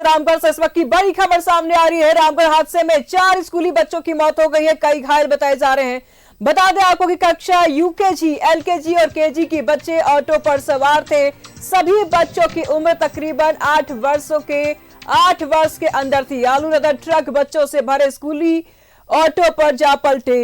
रामगढ़ से इस वक्त की बड़ी खबर सामने आ रही है। रामगढ़ हादसे में 4 स्कूली बच्चों की मौत हो गई है, कई घायल बताए जा रहे हैं। बता दें आपको कि कक्षा यूकेजी, एलकेजी और केजी की बच्चे ऑटो पर सवार थे। सभी बच्चों की उम्र तकरीबन 8 वर्ष के अंदर थी। आलू लदा ट्रक बच्चों से भरे स्कूली ऑटो पर जा पलटे।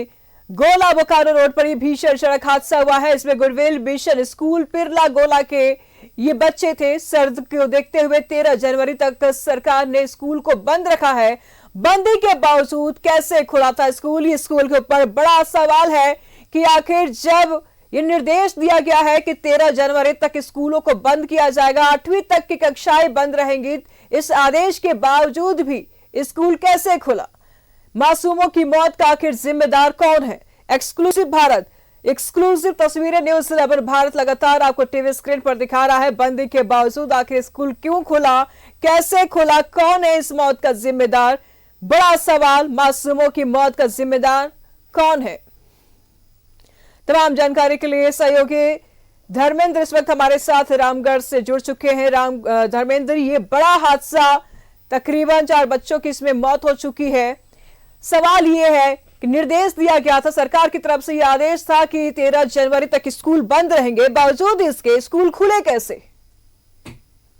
गोला बोकारो रोड पर यह भीषण सड़क हादसा हुआ है। इसमें गुरवेल मिशन स्कूल पिरला गोला के ये बच्चे थे। सर्द को देखते हुए 13 जनवरी तक सरकार ने स्कूल को बंद रखा है। बंदी के बावजूद कैसे खुला था स्कूल? ये स्कूल के ऊपर बड़ा सवाल है कि आखिर जब ये निर्देश दिया गया है कि 13 जनवरी तक स्कूलों को बंद किया जाएगा, 8वीं तक की कक्षाएं बंद रहेंगी, इस आदेश के बावजूद भी स्कूल कैसे खुला? मासूमों की मौत का आखिर जिम्मेदार कौन है? एक्सक्लूसिव भारत, एक्सक्लूसिव तस्वीरें न्यूज़ 11 भारत लगातार आपको टीवी स्क्रीन पर दिखा रहा है। बंदी के बावजूद आखिर स्कूल क्यों खुला, कैसे खुला, कौन है इस मौत का जिम्मेदार? बड़ा सवाल, मासूमों की मौत का जिम्मेदार कौन है? तमाम जानकारी के लिए सहयोगी धर्मेंद्र इस वक्त हमारे साथ रामगढ़ से जुड़ चुके हैं। धर्मेंद्र, ये बड़ा हादसा, तकरीबन 4 बच्चों की इसमें मौत हो चुकी है। सवाल ये है कि निर्देश दिया गया था, सरकार की तरफ से यह आदेश था कि 13 जनवरी तक स्कूल बंद रहेंगे, बावजूद इसके स्कूल खुले कैसे?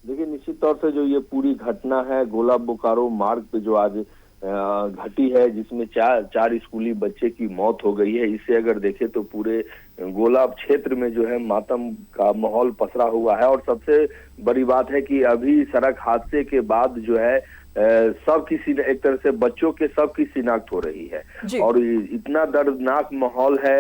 देखिए, निश्चित तौर से जो ये पूरी घटना है गोला बोकारो मार्ग पे जो आज घटी है, जिसमें चार स्कूली बच्चे की मौत हो गई है, इससे अगर देखें तो पूरे गोला क्षेत्र में जो है मातम का माहौल पसरा हुआ है। और सबसे बड़ी बात है कि अभी सड़क हादसे के बाद जो है एक तरह से बच्चों के सबकी शिनाख्त हो रही है और इतना दर्दनाक माहौल है।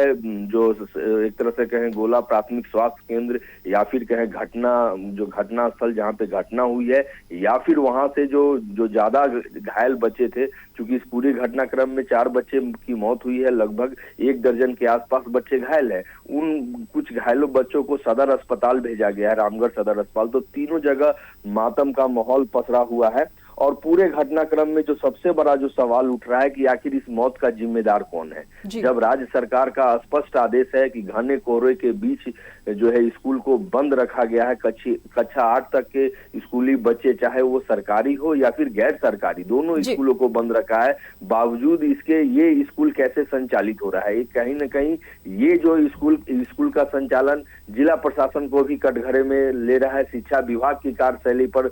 जो एक तरह से कहें गोला प्राथमिक स्वास्थ्य केंद्र या फिर कहें घटना स्थल जहां पे घटना हुई है, या फिर वहां से जो ज्यादा घायल बच्चे थे, क्योंकि इस पूरी घटनाक्रम में 4 बच्चे की मौत हुई है, लगभग 1 दर्जन के आसपास बच्चे घायल है। उन कुछ घायलों बच्चों को सदर अस्पताल भेजा गया है, रामगढ़ सदर अस्पताल। तो तीनों जगह मातम का माहौल पसरा हुआ है और पूरे घटनाक्रम में जो सबसे बड़ा जो सवाल उठ रहा है कि आखिर इस मौत का जिम्मेदार कौन है, जब राज्य सरकार का स्पष्ट आदेश है कि घने कोहरे के बीच जो है स्कूल को बंद रखा गया है। कक्षा 8 तक के स्कूली बच्चे, चाहे वो सरकारी हो या फिर गैर सरकारी, दोनों स्कूलों को बंद रखा है। बावजूद इसके ये स्कूल कैसे संचालित हो रहा है? कहीं ना कहीं ये जो स्कूल का संचालन जिला प्रशासन को भी कटघरे में ले रहा है। शिक्षा विभाग की कार्यशैली पर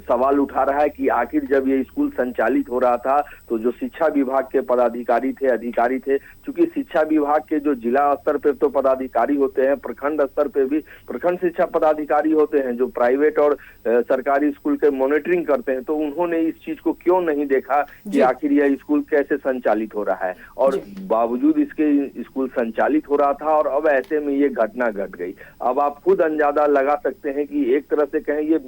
सवाल उठा रहा है कि आखिर जब ये स्कूल संचालित हो रहा था तो जो शिक्षा विभाग के पदाधिकारी थे, अधिकारी थे, क्योंकि शिक्षा विभाग के जो जिला स्तर पे तो पदाधिकारी होते हैं, प्रखंड स्तर पे भी प्रखंड शिक्षा पदाधिकारी होते हैं जो प्राइवेट और सरकारी स्कूल के मॉनिटरिंग करते हैं। तो उन्होंने इस चीज को क्यों नहीं देखा कि आखिर यह स्कूल कैसे संचालित हो रहा है? और बावजूद इसके स्कूल संचालित हो रहा था और अब ऐसे में ये घटना घट गई। अब आप खुद अंदाजा लगा सकते हैं कि एक तरह से कहें ये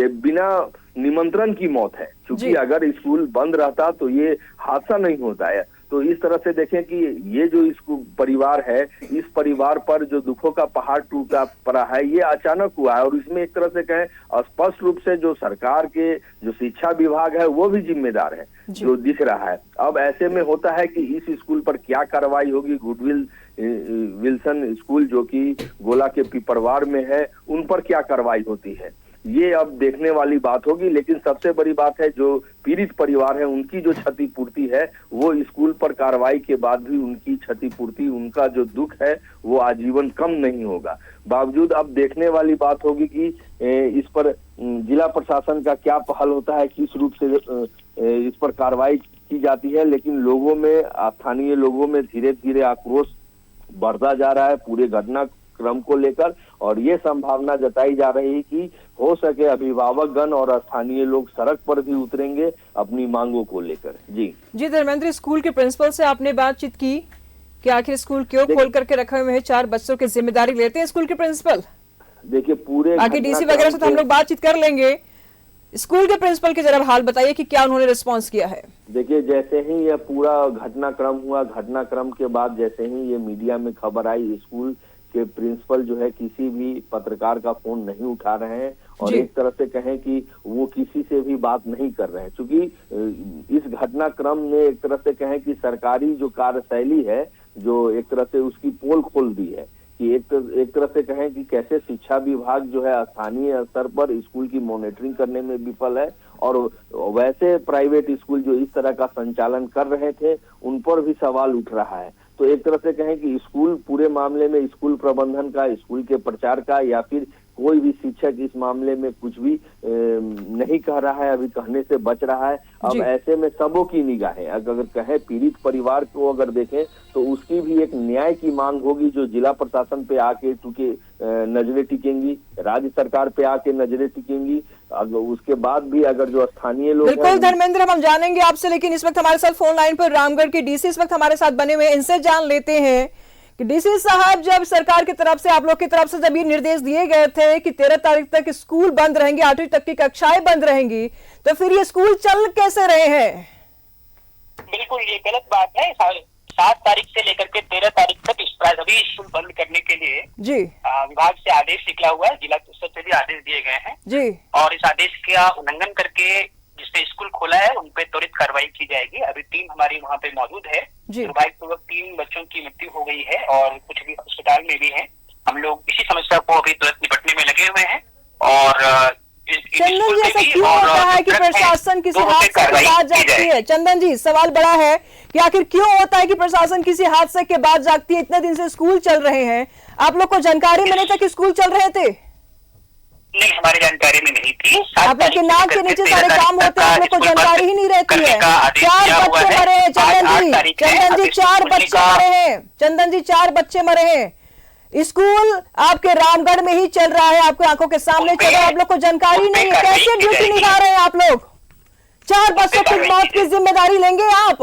बिना निमंत्रण की मौत है, क्योंकि अगर स्कूल बंद रहता तो ये हादसा नहीं होता है। तो इस तरह से देखें कि ये जो परिवार है, इस परिवार पर जो दुखों का पहाड़ टूटा पड़ा है, ये अचानक हुआ है। और इसमें एक तरह से कहें स्पष्ट रूप से जो सरकार के जो शिक्षा विभाग है वो भी जिम्मेदार है, जो दिख रहा है। अब ऐसे में होता है कि इस स्कूल पर क्या कार्रवाई होगी? गुडविल विल्सन स्कूल जो कि गोला के पिपरवार में है, उन पर क्या कार्रवाई होती है, ये अब देखने वाली बात होगी। लेकिन सबसे बड़ी बात है, जो पीड़ित परिवार है उनकी जो क्षतिपूर्ति है, वो स्कूल पर कार्रवाई के बाद भी उनकी क्षतिपूर्ति, उनका जो दुख है वो आजीवन कम नहीं होगा। बावजूद अब देखने वाली बात होगी कि इस पर जिला प्रशासन का क्या पहल होता है, किस रूप से इस पर कार्रवाई की जाती है। लेकिन लोगों में, स्थानीय लोगों में धीरे धीरे आक्रोश बढ़ता जा रहा है पूरे घटनाक्रम को लेकर, और ये संभावना जताई जा रही है कि हो सके अभिभावकगण और स्थानीय लोग सड़क पर भी उतरेंगे अपनी मांगों को लेकर। जी धर्मेंद्र, स्कूल के प्रिंसिपल से आपने बातचीत की कि आखिर स्कूल क्यों खोल करके रखे हुए हैं? 4 बच्चों की जिम्मेदारी लेते हैं स्कूल के प्रिंसिपल? देखिए, पूरे आगे डीसी वगैरह से तो हम लोग बातचीत कर लेंगे। स्कूल के प्रिंसिपल की जरा हाल बताइए कि क्या उन्होंने रिस्पॉन्स किया है? देखिए, जैसे ही यह पूरा घटनाक्रम हुआ, घटनाक्रम के बाद जैसे ही ये मीडिया में खबर आई, स्कूल के प्रिंसिपल जो है किसी भी पत्रकार का फोन नहीं उठा रहे हैं और एक तरह से कहें कि वो किसी से भी बात नहीं कर रहे हैं, क्योंकि इस घटनाक्रम ने एक तरह से कहें कि सरकारी जो कार्यशैली है, जो एक तरह से उसकी पोल खोल दी है कि एक तरह से कहें कि कैसे शिक्षा विभाग जो है स्थानीय स्तर पर स्कूल की मॉनिटरिंग करने में विफल है, और वैसे प्राइवेट स्कूल जो इस तरह का संचालन कर रहे थे उन पर भी सवाल उठ रहा है। तो एक तरह से कहें कि स्कूल पूरे मामले में स्कूल प्रबंधन का, स्कूल के प्रचार का, या फिर कोई भी शिक्षक इस मामले में कुछ भी नहीं कह रहा है, अभी कहने से बच रहा है। अब ऐसे में सबों की निगाहें, अगर कहें पीड़ित परिवार को अगर देखें तो उसकी भी एक न्याय की मांग होगी, जो जिला प्रशासन पे आके चूंकि नजरें टिकेंगी, राज्य सरकार पे आके नजरें टिकेंगी, अगर उसके बाद भी अगर जो स्थानीय लोग बिल्कुल धर्मेंद्र, हम जानेंगे आपसे, लेकिन इस वक्त हमारे साथ फोन लाइन पर रामगढ़ के डीसी इस वक्त हमारे साथ बने हुए हैं। इनसे जान लेते हैं कि डीसी साहब, जब सरकार की तरफ से, आप लोग की तरफ से जब ये निर्देश दिए गए थे कि 13 तारीख तक स्कूल बंद रहेंगे, 8वीं तक की कक्षाएं बंद रहेंगी, तो फिर ये स्कूल चल कैसे रहे हैं? बिल्कुल ये गलत बात है। 7 तारीख से लेकर के 13 तारीख तक सभी स्कूल बंद करने के लिए जी विभाग से आदेश निकला हुआ है। जिला स्तर से भी आदेश दिए गए हैं जी, और इस आदेश का उल्लंघन करके जिसने स्कूल खोला है उन पे त्वरित कार्रवाई की जाएगी। अभी टीम हमारी वहाँ पे मौजूद है। दुर्भाग्यपूर्वक 3 बच्चों की मृत्यु हो गई है और कुछ भी अस्पताल में भी है। हम लोग इसी समस्या को अभी तुरंत निपटने में लगे हुए हैं। और चंदन जी, ऐसा क्यों होता है कि प्रशासन किसी हादसे के बाद जागती है? चंदन जी, सवाल बड़ा है कि आखिर क्यों होता है कि प्रशासन किसी हादसे के बाद जागती है? इतने दिन से स्कूल चल रहे हैं, आप लोग को जानकारी मिली था कि स्कूल चल रहे थे? नहीं, हमारी जानकारी में नहीं थी। आप लोग के नाक के नीचे सारे काम होते हैं, आप लोग को जानकारी ही नहीं रहती है। 4 बच्चे मरे हैं चंदन जी, 4 बच्चे मरे हैं चंदन जी, 4 बच्चे मरे हैं। स्कूल आपके रामगढ़ में ही चल रहा है, आपकी आंखों के सामने चल रहा है, आप लोग को जानकारी नहीं है। कैसे ड्यूटी निभा रहे हैं आप लोग? 4 बच्चों की मौत की जिम्मेदारी लेंगे आप?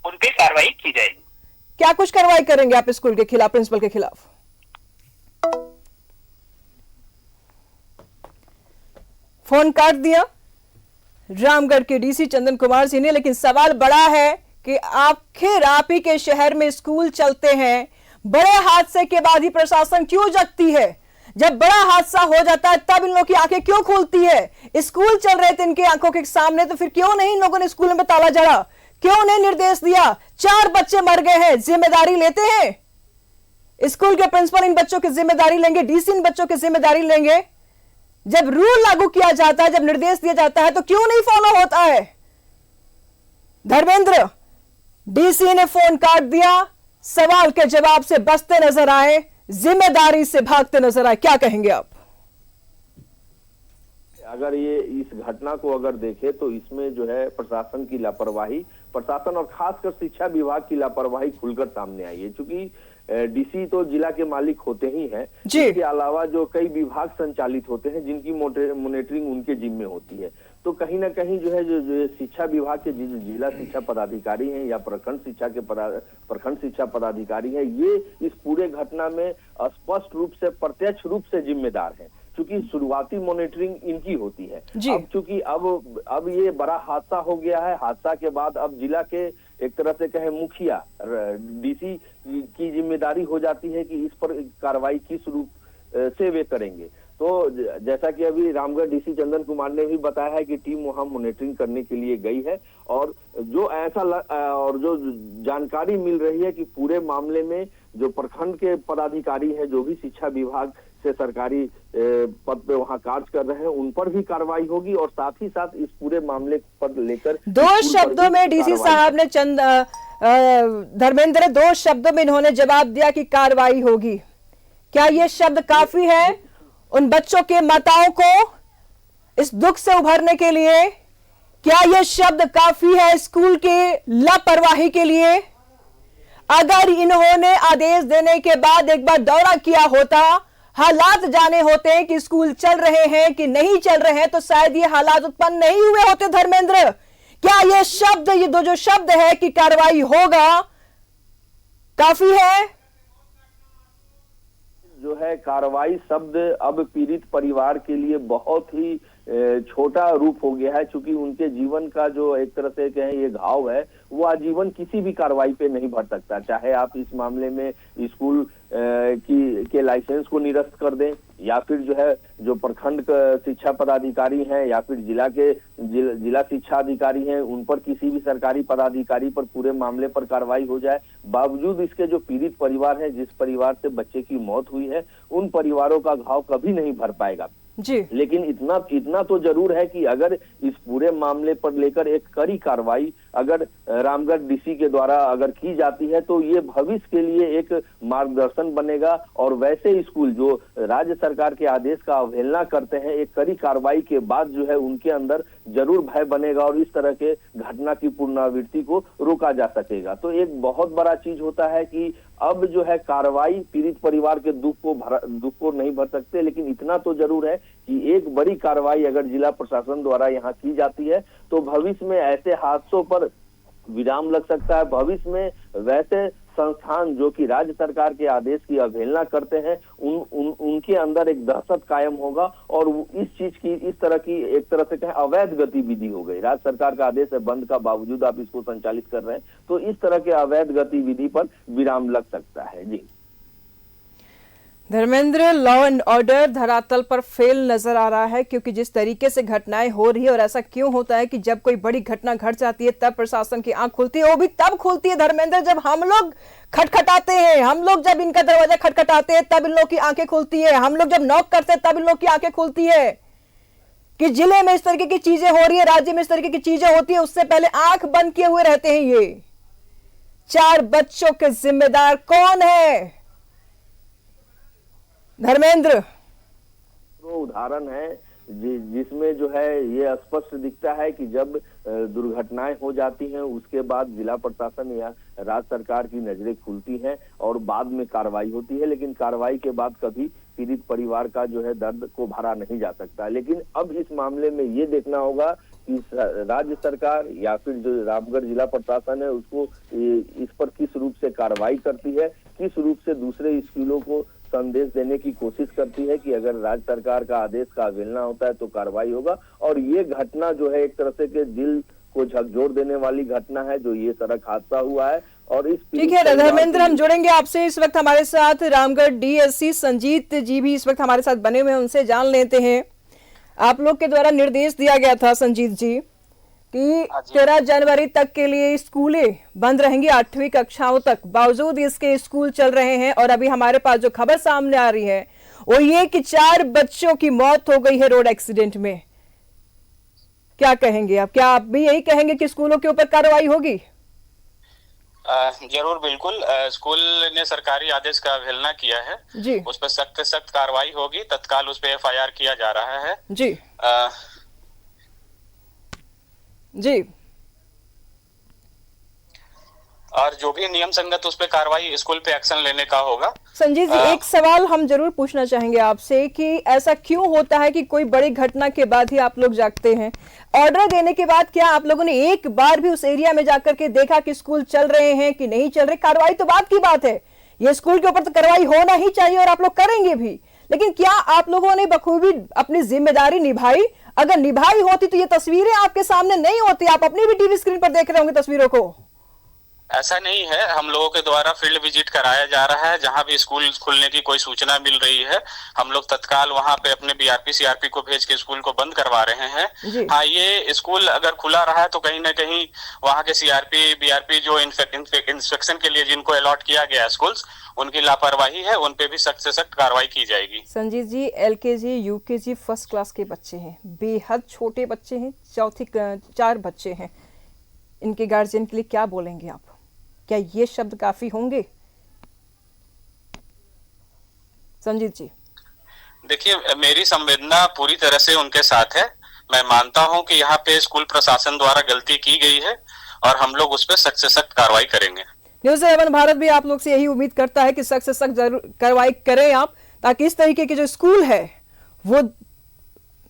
उन पे कार्रवाई की जाएगी। क्या कुछ कार्रवाई करेंगे आप स्कूल के खिलाफ, प्रिंसिपल के खिलाफ? फोन काट दिया रामगढ़ के डीसी चंदन कुमार सिंह ने, लेकिन सवाल बड़ा है कि आखिर आप ही के शहर में स्कूल चलते हैं, बड़े हादसे के बाद ही प्रशासन क्यों जगती है? जब बड़ा हादसा हो जाता है तब इन लोगों की आंखें क्यों खुलती है? स्कूल चल रहे थे इनकी आंखों के सामने, तो फिर क्यों नहीं इन लोगों ने स्कूल में ताला जड़ा? क्यों नहीं निर्देश दिया? 4 बच्चे मर गए हैं, जिम्मेदारी लेते हैं? स्कूल के प्रिंसिपल इन बच्चों की जिम्मेदारी लेंगे, डीसी इन बच्चों की जिम्मेदारी लेंगे? जब रूल लागू किया जाता है, जब निर्देश दिया जाता है, तो क्यों नहीं फॉलो होता है? धर्मेंद्र, डीसी ने फोन काट दिया, सवाल के जवाब से बचते नजर आए, जिम्मेदारी से भागते नजर आए, क्या कहेंगे आप? अगर ये इस घटना को अगर देखें तो इसमें जो है प्रशासन की लापरवाही, प्रशासन और खासकर शिक्षा विभाग की लापरवाही खुलकर सामने आई है। क्योंकि डीसी तो जिला के मालिक होते ही हैं, इसके अलावा जो कई विभाग संचालित होते हैं जिनकी मॉनिटरिंग उनके जिम्मे होती है। तो कहीं ना कहीं जो है जो शिक्षा विभाग के जिला शिक्षा पदाधिकारी हैं या प्रखंड शिक्षा पदाधिकारी हैं, ये इस पूरे घटना में स्पष्ट रूप से, प्रत्यक्ष रूप से जिम्मेदार हैं। क्योंकि शुरुआती मॉनिटरिंग इनकी होती है। अब चूंकि अब ये बड़ा हादसा हो गया है, हादसा के बाद अब जिला के एक तरह से कहें मुखिया, डीसी की जिम्मेदारी हो जाती है कि इस पर कार्रवाई किस रूप से वे करेंगे। तो जैसा कि अभी रामगढ़ डीसी चंदन कुमार ने भी बताया है कि टीम वहां मॉनिटरिंग करने के लिए गई है, और और जो जानकारी मिल रही है कि पूरे मामले में जो प्रखंड के पदाधिकारी हैं, जो भी शिक्षा विभाग से सरकारी पद पे वहां कार्य कर रहे हैं, उन पर भी कार्रवाई होगी, और साथ ही साथ इस पूरे मामले पर लेकर 2 शब्दों में डीसी साहब ने धर्मेंद्र 2 शब्दों में इन्होंने जवाब दिया कि कार्रवाई होगी। क्या ये शब्द काफी है उन बच्चों के माताओं को इस दुख से उभरने के लिए? क्या ये शब्द काफी है स्कूल के लापरवाही के लिए? अगर इन्होंने आदेश देने के बाद एक बार दौरा किया होता, हालात जाने होते कि स्कूल चल रहे हैं कि नहीं चल रहे हैं, तो शायद ये हालात उत्पन्न नहीं हुए होते। धर्मेंद्र, क्या ये शब्द, ये 2 जो शब्द है कि कार्रवाई होगा, काफी है? जो है कार्रवाई शब्द अब पीड़ित परिवार के लिए बहुत ही छोटा रूप हो गया है। क्योंकि उनके जीवन का जो एक तरह से कहें ये घाव है, वो आजीवन किसी भी कार्रवाई पे नहीं भर सकता। चाहे आप इस मामले में स्कूल के लाइसेंस को निरस्त कर दें, या फिर जो है जो प्रखंड शिक्षा पदाधिकारी हैं या फिर जिला शिक्षा अधिकारी हैं, उन पर किसी भी सरकारी पदाधिकारी पर पूरे मामले पर कार्रवाई हो जाए। बावजूद इसके जो पीड़ित परिवार है, जिस परिवार से बच्चे की मौत हुई है, उन परिवारों का घाव कभी नहीं भर पाएगा जी। लेकिन इतना तो जरूर है कि अगर इस पूरे मामले पर लेकर एक कड़ी कार्रवाई अगर रामगढ़ डीसी के द्वारा अगर की जाती है तो ये भविष्य के लिए एक मार्गदर्शन बनेगा। और वैसे स्कूल जो राज्य सरकार के आदेश का अवहेलना करते हैं, एक कड़ी कार्रवाई के बाद जो है उनके अंदर जरूर भय बनेगा और इस तरह के घटना की पुनरावृत्ति को रोका जा सकेगा। तो एक बहुत बड़ा चीज होता है कि अब जो है कार्रवाई पीड़ित परिवार के दुख को नहीं भर सकते, लेकिन इतना तो जरूर है कि एक बड़ी कार्रवाई अगर जिला प्रशासन द्वारा यहाँ की जाती है तो भविष्य में ऐसे हादसों पर विराम लग सकता है। भविष्य में वैसे संस्थान जो कि राज्य सरकार के आदेश की अवहेलना करते हैं उनके अंदर एक दहशत कायम होगा और इस चीज की इस तरह की एक तरह से कहें अवैध गतिविधि हो गई। राज्य सरकार का आदेश है बंद का, बावजूद आप इसको संचालित कर रहे हैं, तो इस तरह के अवैध गतिविधि पर विराम लग सकता है। जी धर्मेंद्र, लॉ एंड ऑर्डर धरातल पर फेल नजर आ रहा है, क्योंकि जिस तरीके से घटनाएं हो रही है, और ऐसा क्यों होता है कि जब कोई बड़ी घटना घट जाती है तब प्रशासन की आंख खुलती है। वो भी तब खुलती है धर्मेंद्र जब हम लोग खटखटाते हैं, हम लोग जब इनका दरवाजा खटखटाते हैं तब इन लोग की आंखें खुलती है, हम लोग जब नॉक करते हैं तब इन लोग की आंखें खुलती है कि जिले में इस तरीके की चीजें हो रही है, राज्य में इस तरीके की चीजें होती है। उससे पहले आंख बंद किए हुए रहते हैं। ये 4 बच्चों के जिम्मेदार कौन है धर्मेंद्र? तो उदाहरण है जिसमें जो है ये स्पष्ट दिखता है कि जब दुर्घटनाएं हो जाती हैं उसके बाद जिला प्रशासन या राज्य सरकार की नजरें खुलती हैं और बाद में कार्रवाई होती है, लेकिन कार्रवाई के बाद कभी पीड़ित परिवार का जो है दर्द को भरा नहीं जा सकता। लेकिन अब इस मामले में ये देखना होगा कि राज्य सरकार या फिर जो रामगढ़ जिला प्रशासन है उसको इस पर किस रूप से कार्रवाई करती है, किस रूप से दूसरे स्कूलों को संदेश देने की कोशिश करती है कि अगर राज्य सरकार का आदेश का अवहेलना होता है तो कार्रवाई होगा। और ये घटना जो है एक तरह से के दिल को झकझोर देने वाली घटना है जो ये सड़क हादसा हुआ है। और इस ठीक है धर्मेंद्र, हम जुड़ेंगे आपसे। इस वक्त हमारे साथ रामगढ़ डीएससी संजीत जी भी इस वक्त हमारे साथ बने हुए हैं, उनसे जान लेते हैं। आप लोग के द्वारा निर्देश दिया गया था संजीत जी कि 13 जनवरी तक के लिए स्कूलें बंद रहेंगी 8वीं कक्षाओं तक, बावजूद इसके स्कूल चल रहे हैं। और अभी हमारे पास जो खबर सामने आ रही है वो ये कि 4 बच्चों की मौत हो गई है रोड एक्सीडेंट में। क्या कहेंगे आप? क्या आप भी यही कहेंगे कि स्कूलों के ऊपर कार्रवाई होगी? जरूर, बिल्कुल। स्कूल ने सरकारी आदेश का अवहेलना किया है जी, उस पर सख्त कार्रवाई होगी। तत्काल उस पर FIR किया जा रहा है जी जी। और जो भी नियम संगत उस पे कार्रवाई स्कूल पे एक्शन लेने का होगा। संजीत जी, एक सवाल हम जरूर पूछना चाहेंगे आपसे कि ऐसा क्यों होता है कि कोई बड़ी घटना के बाद ही आप लोग जागते हैं? ऑर्डर देने के बाद क्या आप लोगों ने एक बार भी उस एरिया में जाकर के देखा कि स्कूल चल रहे हैं कि नहीं चल रहे? कार्रवाई तो बात की बात है, ये स्कूल के ऊपर तो कार्रवाई होना ही चाहिए और आप लोग करेंगे भी, लेकिन क्या आप लोगों ने बखूबी अपनी जिम्मेदारी निभाई? अगर निभाई होती तो ये तस्वीरें आपके सामने नहीं होती, आप अपनी भी टीवी स्क्रीन पर देख रहे होंगे तस्वीरों को। ऐसा नहीं है, हम लोगों के द्वारा फील्ड विजिट कराया जा रहा है। जहां भी स्कूल खुलने की कोई सूचना मिल रही है हम लोग तत्काल वहां पे अपने BRP CRP को भेज के स्कूल को बंद करवा रहे हैं। हाँ, ये स्कूल अगर खुला रहा है तो कहीं ना कहीं वहां के CRP BRP जो इंस्पेक्शन के लिए जिनको अलॉट किया गया स्कूल्स, उनकी लापरवाही है, उन पे भी सख्त से सख्त कार्रवाई की जाएगी। संजीत जी, LKG UKG फर्स्ट क्लास के बच्चे हैं, बेहद छोटे बच्चे हैं, 4 बच्चे हैं, इनके गार्जियन के लिए क्या बोलेंगे आप? क्या ये शब्द काफी होंगे? संजीत जी, देखिए, मेरी संवेदना पूरी तरह से उनके साथ है। मैं मानता हूं कि यहाँ पे स्कूल प्रशासन द्वारा गलती की गई है और हम लोग उस पर सख्त से सख्त कार्रवाई करेंगे। न्यूज़ 11 भारत भी आप लोग से यही उम्मीद करता है कि सख्त से सख्त जरूर कार्रवाई करें आप, ताकि इस तरीके के जो स्कूल है वो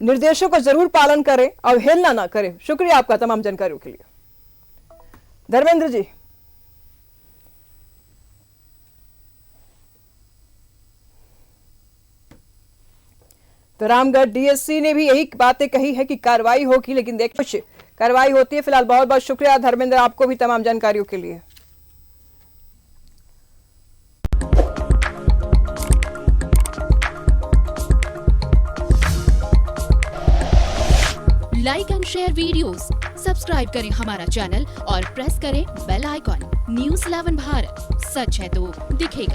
निर्देशों का जरूर पालन करें, अवहेलना ना करें। शुक्रिया आपका तमाम जानकारियों के लिए धर्मेंद्र जी। तो रामगढ़ डीएससी ने भी यही बातें कही है कि कार्रवाई होगी, लेकिन देख कुछ कार्रवाई होती है। फिलहाल बहुत बहुत शुक्रिया धर्मेंद्र, आपको भी तमाम जानकारियों के लिए। Like and share videos, subscribe करें हमारा चैनल और प्रेस करें बेल आइकॉन। News 11 भारत, सच है तो दिखेगा।